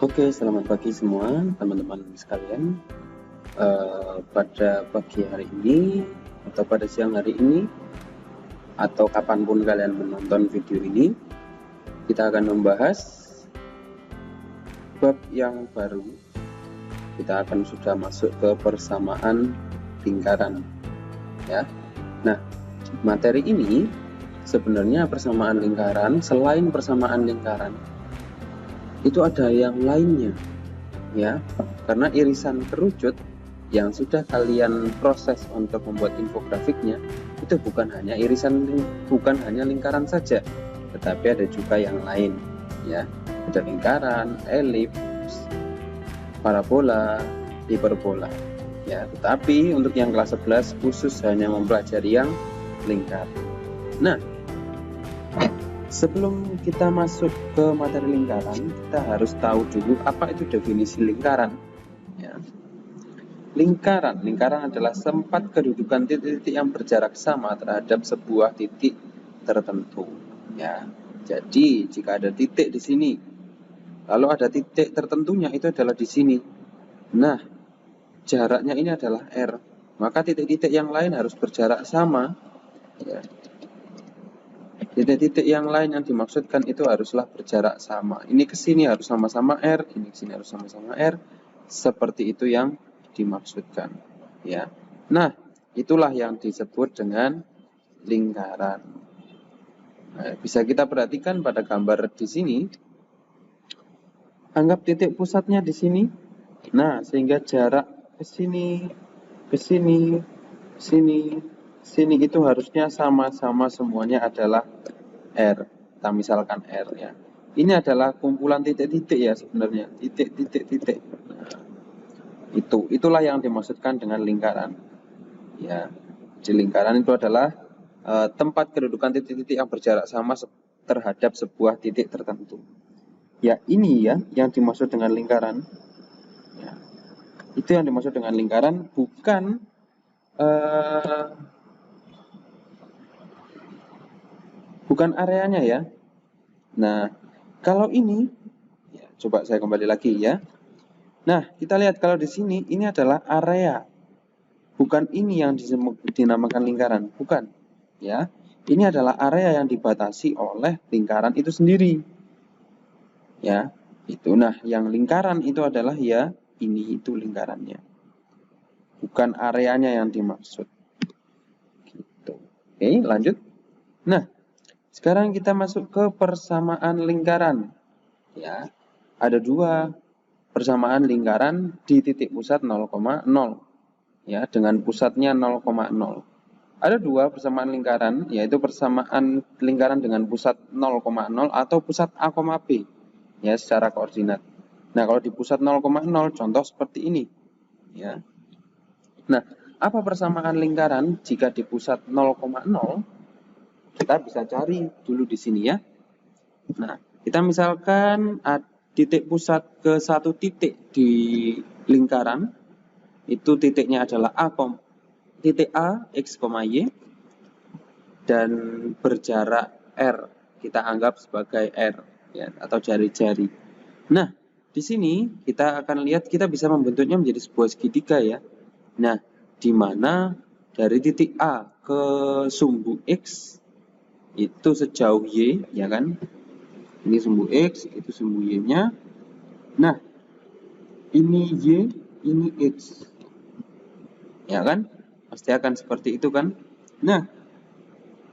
Oke, selamat pagi semua teman-teman sekalian. Pada pagi hari ini atau pada siang hari ini atau kapanpun kalian menonton video ini, kita akan membahas bab yang baru. Kita akan sudah masuk ke persamaan lingkaran, ya. Nah, materi ini sebenarnya persamaan lingkaran, selain persamaan lingkaran itu ada yang lainnya, ya, karena irisan kerucut yang sudah kalian proses untuk membuat infografiknya itu bukan hanya lingkaran saja, tetapi ada juga yang lain, ya. Ada lingkaran, elips, parabola, hiperbola, ya. Tetapi untuk yang kelas 11 khusus hanya mempelajari yang lingkar. Nah, sebelum kita masuk ke materi lingkaran, kita harus tahu dulu apa itu definisi lingkaran, ya. Lingkaran adalah tempat kedudukan titik-titik yang berjarak sama terhadap sebuah titik tertentu, ya. Jadi jika ada titik di sini, lalu ada titik tertentunya itu adalah di sini. Nah, jaraknya ini adalah R, maka titik-titik yang lain harus berjarak sama, ya. Titik-titik yang lain yang dimaksudkan itu haruslah berjarak sama. Ini ke sini harus sama-sama R, ini ke sini harus sama-sama R. Seperti itu yang dimaksudkan, ya. Nah, itulah yang disebut dengan lingkaran. Nah, bisa kita perhatikan pada gambar di sini. Anggap titik pusatnya di sini. Nah, sehingga jarak ke sini, ke sini, sini, sini itu harusnya sama-sama semuanya adalah R. Kita misalkan R, ya. Ini adalah kumpulan titik-titik ya sebenarnya, titik-titik-titik. Nah, itulah yang dimaksudkan dengan lingkaran, ya. Di lingkaran itu adalah tempat kedudukan titik-titik yang berjarak sama terhadap sebuah titik tertentu. Ya, ini ya yang dimaksud dengan lingkaran. Ya, itu yang dimaksud dengan lingkaran, bukan areanya ya. Nah, kalau ini, ya, coba saya kembali lagi ya. Nah, kita lihat kalau di sini ini adalah area, bukan ini yang dinamakan lingkaran, bukan. Ya, ini adalah area yang dibatasi oleh lingkaran itu sendiri. Ya, itu. Nah, yang lingkaran itu adalah ya ini itu lingkarannya, bukan areanya yang dimaksud. Gitu. Oke, lanjut. Nah, sekarang kita masuk ke persamaan lingkaran. Ya, ada dua persamaan lingkaran di titik pusat 0,0. Ya, dengan pusatnya 0,0. Ada dua persamaan lingkaran, yaitu persamaan lingkaran dengan pusat 0,0 atau pusat A, B, ya, secara koordinat. Nah, kalau di pusat 0,0 contoh seperti ini, ya. Nah, apa persamaan lingkaran jika di pusat 0,0? Kita bisa cari dulu di sini ya. Nah, kita misalkan titik pusat ke satu titik di lingkaran, itu titiknya adalah titik A, X, Y, dan berjarak R, kita anggap sebagai R, ya, atau jari-jari. Nah, di sini kita akan lihat kita bisa membentuknya menjadi sebuah segitiga ya. Nah, di mana dari titik A ke sumbu X itu sejauh Y, ya kan? Ini sumbu X, itu sumbu Y-nya. Nah, ini Y, ini X. Ya kan? Pasti akan seperti itu kan? Nah,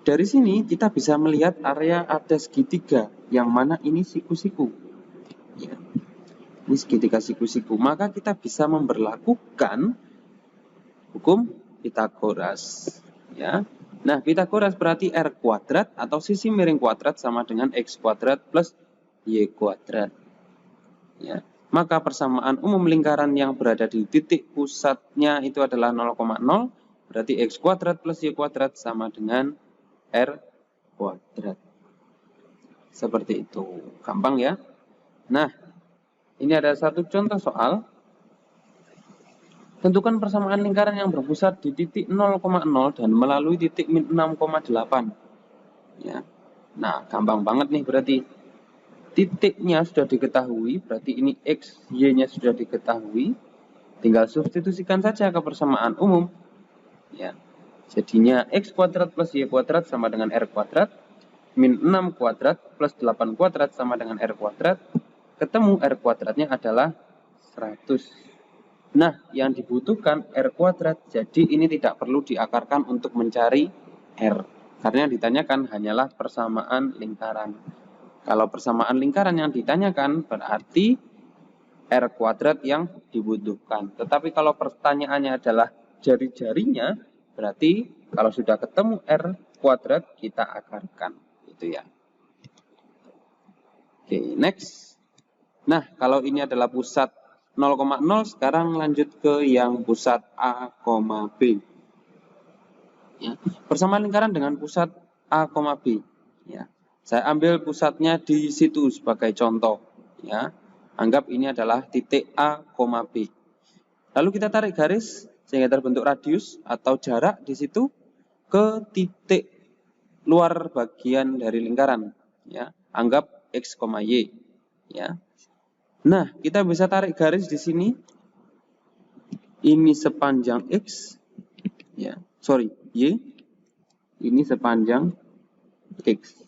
dari sini kita bisa melihat area ada segitiga, yang mana ini siku-siku. Ya. Ini segitiga siku-siku. Maka kita bisa memberlakukan hukum Pitagoras. Ya. Nah, Pitagoras berarti R kuadrat atau sisi miring kuadrat sama dengan X kuadrat plus Y kuadrat. Ya. Maka persamaan umum lingkaran yang berada di titik pusatnya itu adalah 0,0, berarti X kuadrat plus Y kuadrat sama dengan R kuadrat. Seperti itu. Gampang ya. Nah, ini ada satu contoh soal. Tentukan persamaan lingkaran yang berpusat di titik 0,0 dan melalui titik min 6,8. Ya. Nah, gampang banget nih berarti. titiknya sudah diketahui, berarti ini X, Y-nya sudah diketahui. Tinggal substitusikan saja ke persamaan umum. Ya. Jadinya X kuadrat plus Y kuadrat sama dengan R kuadrat. Min 6 kuadrat plus 8 kuadrat sama dengan R kuadrat. Ketemu R kuadratnya adalah 100. Nah, yang dibutuhkan R kuadrat, jadi ini tidak perlu diakarkan untuk mencari R. Karena yang ditanyakan hanyalah persamaan lingkaran. Kalau persamaan lingkaran yang ditanyakan, berarti R kuadrat yang dibutuhkan. Tetapi kalau pertanyaannya adalah jari-jarinya, berarti kalau sudah ketemu R kuadrat, kita akarkan. Itu ya. Oke, next. Nah, kalau ini adalah pusat 0,0, sekarang lanjut ke yang pusat A, B. Ya. Persamaan lingkaran dengan pusat A, B. Ya. Saya ambil pusatnya di situ sebagai contoh. Ya. Anggap ini adalah titik A, B. Lalu kita tarik garis sehingga terbentuk radius atau jarak di situ ke titik luar bagian dari lingkaran. Ya. Anggap X, Y. Ya. Nah, kita bisa tarik garis di sini. Ini sepanjang X, ya, Y. Ini sepanjang X.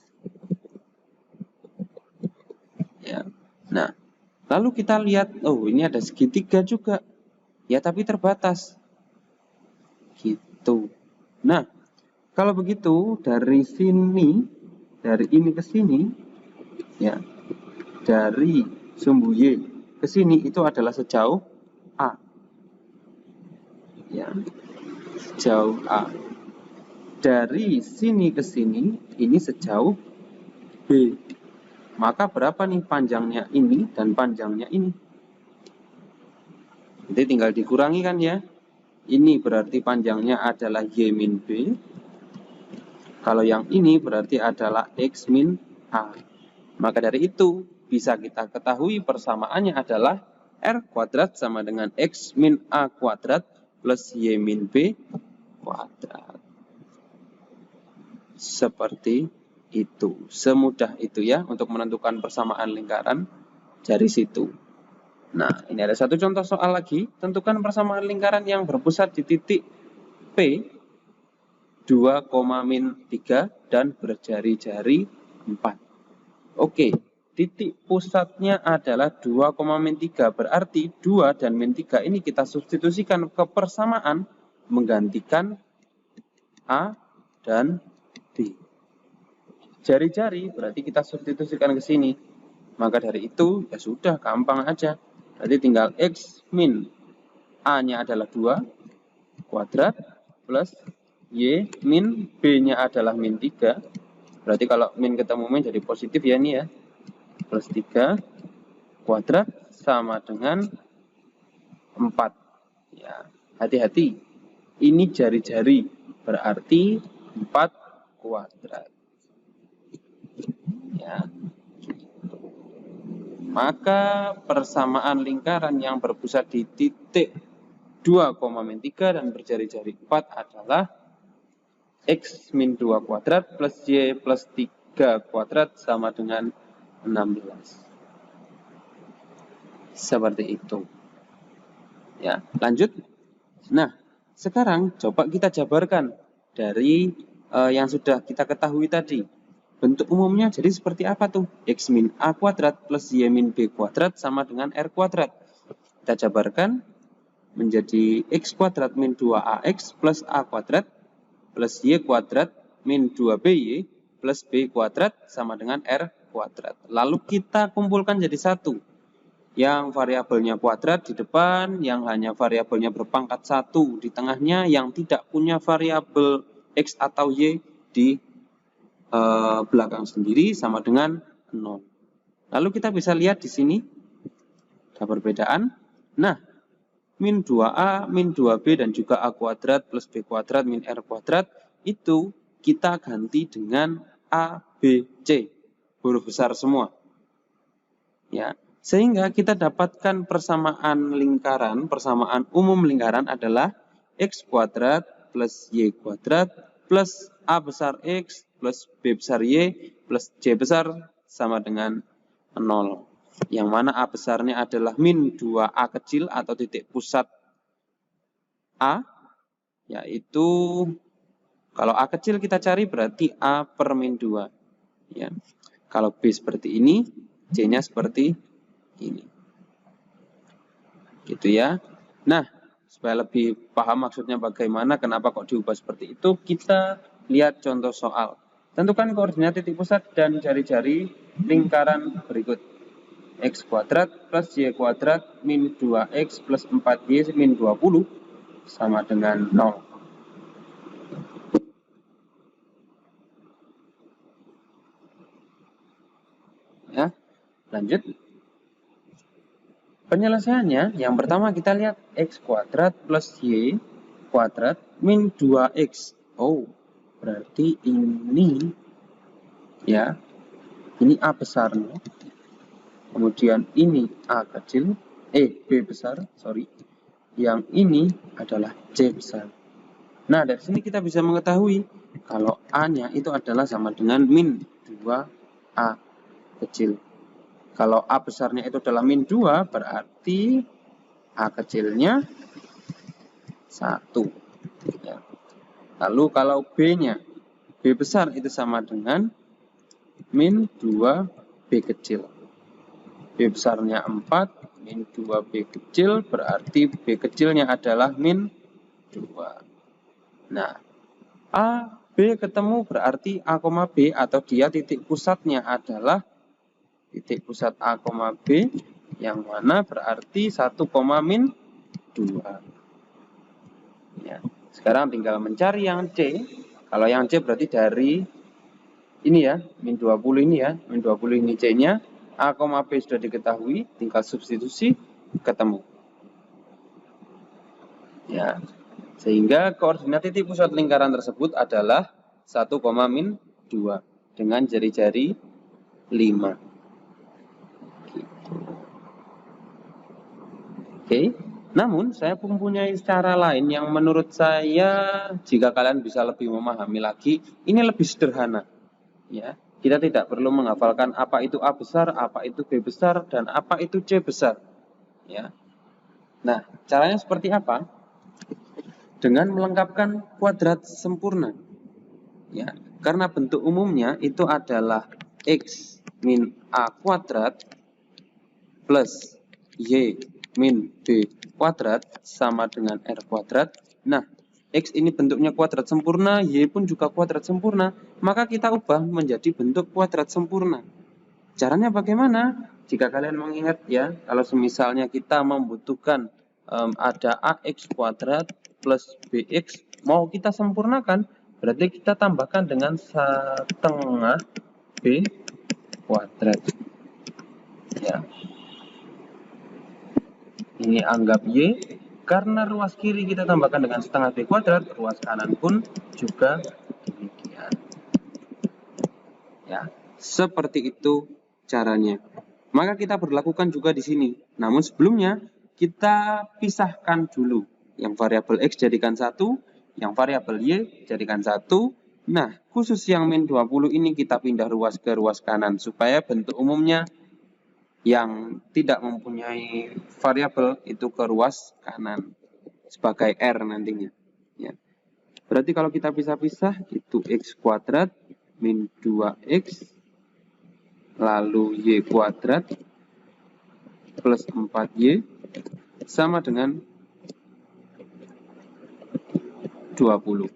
Ya. Nah, lalu kita lihat, oh ini ada segitiga juga. Ya, tapi terbatas. Gitu. Nah, kalau begitu dari sini, dari ini ke sini, ya, dari sumbu Y ke sini itu adalah sejauh A. Ya, sejauh A. Dari sini ke sini, ini sejauh B. Maka berapa nih panjangnya ini dan panjangnya ini? Jadi tinggal dikurangi kan ya. Ini berarti panjangnya adalah Y min B. Kalau yang ini berarti adalah X min A. Maka dari itu bisa kita ketahui persamaannya adalah R kuadrat sama dengan X min A kuadrat plus Y min B kuadrat. Seperti itu. Semudah itu ya untuk menentukan persamaan lingkaran dari situ. Nah, ini ada satu contoh soal lagi. Tentukan persamaan lingkaran yang berpusat di titik P 2,-3 dan berjari-jari 4. Oke, titik pusatnya adalah 2,-3. Berarti 2 dan min 3 ini kita substitusikan ke persamaan menggantikan A dan B. Jari-jari berarti kita substitusikan ke sini. Maka dari itu ya sudah gampang aja. Berarti tinggal X min A-nya adalah 2 kuadrat plus Y min B-nya adalah min 3. Berarti kalau min ketemu min jadi positif ya ini ya. Plus 3 kuadrat sama dengan 4. Ya, hati-hati. Ini jari-jari berarti 4 kuadrat. Ya. Maka persamaan lingkaran yang berpusat di titik 2,-3 dan berjari-jari 4 adalah X min 2 kuadrat plus Y plus 3 kuadrat sama dengan 16. Seperti itu. Ya, lanjut. Nah, sekarang coba kita jabarkan dari yang sudah kita ketahui tadi. Bentuk umumnya jadi seperti apa tuh? X min A kuadrat plus Y min B kuadrat sama dengan R kuadrat. Kita jabarkan menjadi X kuadrat min 2AX plus A kuadrat plus Y kuadrat min 2BY plus B kuadrat sama dengan R kuadrat. Lalu kita kumpulkan jadi satu. Yang variabelnya kuadrat di depan, yang hanya variabelnya berpangkat 1 di tengahnya, yang tidak punya variabel X atau Y di belakang sendiri sama dengan 0. Lalu kita bisa lihat di sini ada perbedaan. Nah, min 2A, min 2B dan juga A kuadrat plus B kuadrat min R kuadrat itu kita ganti dengan A, B, C. Huruf besar semua. Ya, sehingga kita dapatkan persamaan lingkaran, persamaan umum lingkaran adalah X kuadrat plus Y kuadrat plus A besar X plus B besar Y plus C besar sama dengan 0. Yang mana A besarnya adalah min 2A kecil atau titik pusat A, yaitu kalau A kecil kita cari berarti A per min 2. Ya. Kalau B seperti ini, C-nya seperti ini. Gitu ya. Nah, supaya lebih paham maksudnya bagaimana, kenapa kok diubah seperti itu, kita lihat contoh soal. Tentukan koordinat titik pusat dan jari-jari lingkaran berikut. X kuadrat plus Y kuadrat min 2X plus 4Y min 20 sama dengan 0. Ya, lanjut. Penyelesaiannya, yang pertama kita lihat X kuadrat plus Y kuadrat min 2X. Oh, berarti ini, ya, ini A besarnya. Kemudian ini A kecil, B besar, sorry. Yang ini adalah C besar. Nah, dari sini kita bisa mengetahui kalau A-nya itu adalah sama dengan min 2A kecil. Kalau A besarnya itu adalah min 2, berarti A kecilnya 1. Ya. Lalu kalau B-nya, B besar itu sama dengan min 2B kecil. B besarnya 4, min 2B kecil, berarti B kecilnya adalah min 2. Nah, A, B ketemu berarti A, B atau dia titik pusatnya adalah titik pusat A, B, yang mana berarti 1, min 2. Ya. Sekarang tinggal mencari yang C. Kalau yang C berarti dari ini ya, min 20 ini ya, min 20 ini C-nya. A, B sudah diketahui, tinggal substitusi, ketemu. Ya. Sehingga koordinat titik pusat lingkaran tersebut adalah 1, min 2 dengan jari-jari 5. Oke, namun saya mempunyai cara lain yang menurut saya jika kalian bisa lebih memahami lagi, ini lebih sederhana. Ya, kita tidak perlu menghafalkan apa itu A besar, apa itu B besar, dan apa itu C besar. Ya. Nah, caranya seperti apa? Dengan melengkapkan kuadrat sempurna. Ya, karena bentuk umumnya itu adalah X min A kuadrat plus Y min B kuadrat sama dengan R kuadrat. Nah, X ini bentuknya kuadrat sempurna, Y pun juga kuadrat sempurna, maka kita ubah menjadi bentuk kuadrat sempurna. Caranya bagaimana? Jika kalian mengingat ya, kalau misalnya kita membutuhkan ada AX kuadrat plus BX, mau kita sempurnakan, berarti kita tambahkan dengan setengah B kuadrat. Ya. Ini anggap Y, karena ruas kiri kita tambahkan dengan setengah B kuadrat, ruas kanan pun juga demikian. Ya, seperti itu caranya. Maka kita berlakukan juga di sini. Namun sebelumnya kita pisahkan dulu. Yang variabel X jadikan 1, yang variabel Y jadikan 1. Nah, khusus yang min 20 ini kita pindah ruas ke ruas kanan supaya bentuk umumnya yang tidak mempunyai variabel itu ke ruas kanan sebagai R nantinya. Ya. Berarti kalau kita pisah-pisah itu X kuadrat min 2X lalu Y kuadrat plus 4Y sama dengan 20.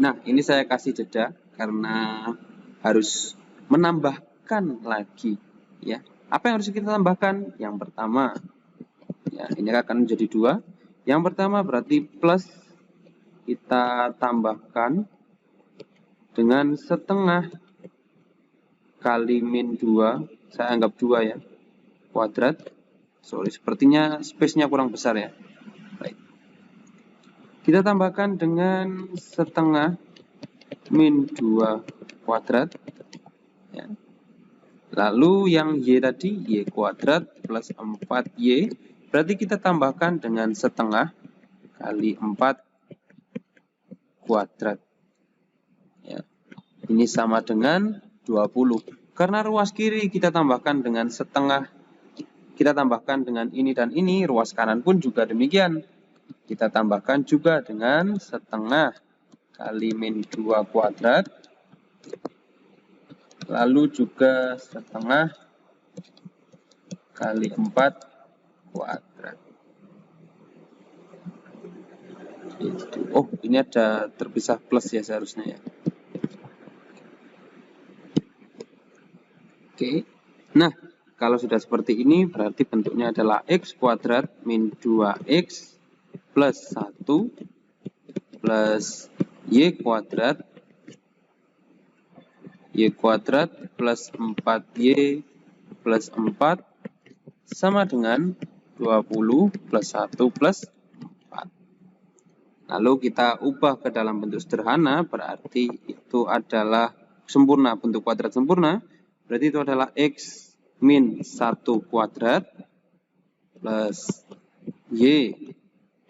Nah, ini saya kasih jeda karena harus menambahkan lagi ya. Apa yang harus kita tambahkan? Yang pertama, ya ini akan menjadi 2. Yang pertama berarti plus kita tambahkan dengan setengah kali min 2, saya anggap 2 ya, kuadrat. Sorry, sepertinya space-nya kurang besar ya. Baik. Kita tambahkan dengan setengah min 2 kuadrat. Ya. Lalu yang Y tadi, Y kuadrat plus 4Y, berarti kita tambahkan dengan setengah kali 4 kuadrat. Ya. Ini sama dengan 20. Karena ruas kiri kita tambahkan dengan setengah, kita tambahkan dengan ini dan ini, ruas kanan pun juga demikian. Kita tambahkan juga dengan setengah kali min 2 kuadrat, lalu juga setengah kali 4 kuadrat. Oh, ini ada terpisah plus ya seharusnya ya. Oke. Nah, kalau sudah seperti ini berarti bentuknya adalah x kuadrat min 2x plus 1 plus y kuadrat plus 4y plus 4 sama dengan 20 plus 1 plus 4. Lalu kita ubah ke dalam bentuk sederhana, berarti itu adalah sempurna, bentuk kuadrat sempurna. Berarti itu adalah x min 1 kuadrat plus y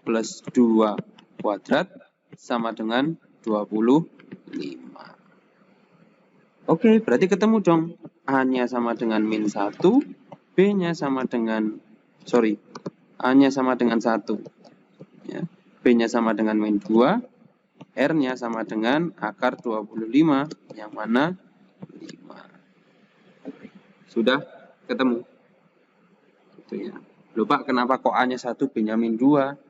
plus 2 kuadrat sama dengan 25. Oke, berarti ketemu dong. A-nya sama dengan min 1, B-nya sama dengan, A-nya sama dengan 1. Ya. B-nya sama dengan min 2, R-nya sama dengan akar 25, yang mana 5. Sudah ketemu. Itu ya. Lupa kenapa kok A-nya 1, B-nya min 2.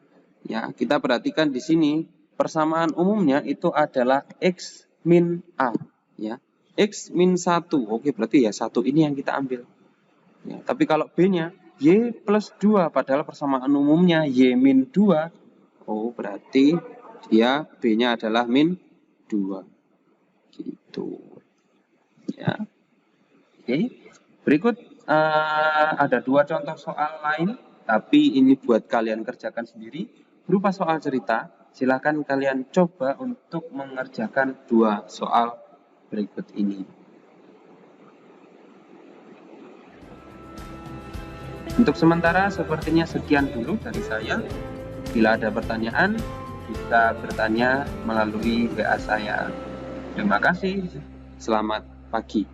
Ya, kita perhatikan di sini persamaan umumnya itu adalah X min A, ya. X min 1. Oke, berarti ya 1 ini yang kita ambil. Ya, tapi kalau B-nya Y plus 2, padahal persamaan umumnya Y min 2. Oh, berarti dia B-nya adalah min 2. Gitu. Ya. Oke. Berikut ada 2 contoh soal lain, tapi ini buat kalian kerjakan sendiri berupa soal cerita. Silakan kalian coba untuk mengerjakan 2 soal berikut ini. Untuk sementara sepertinya sekian dulu dari saya. Bila ada pertanyaan, bisa bertanya melalui WA saya. Terima kasih. Selamat pagi.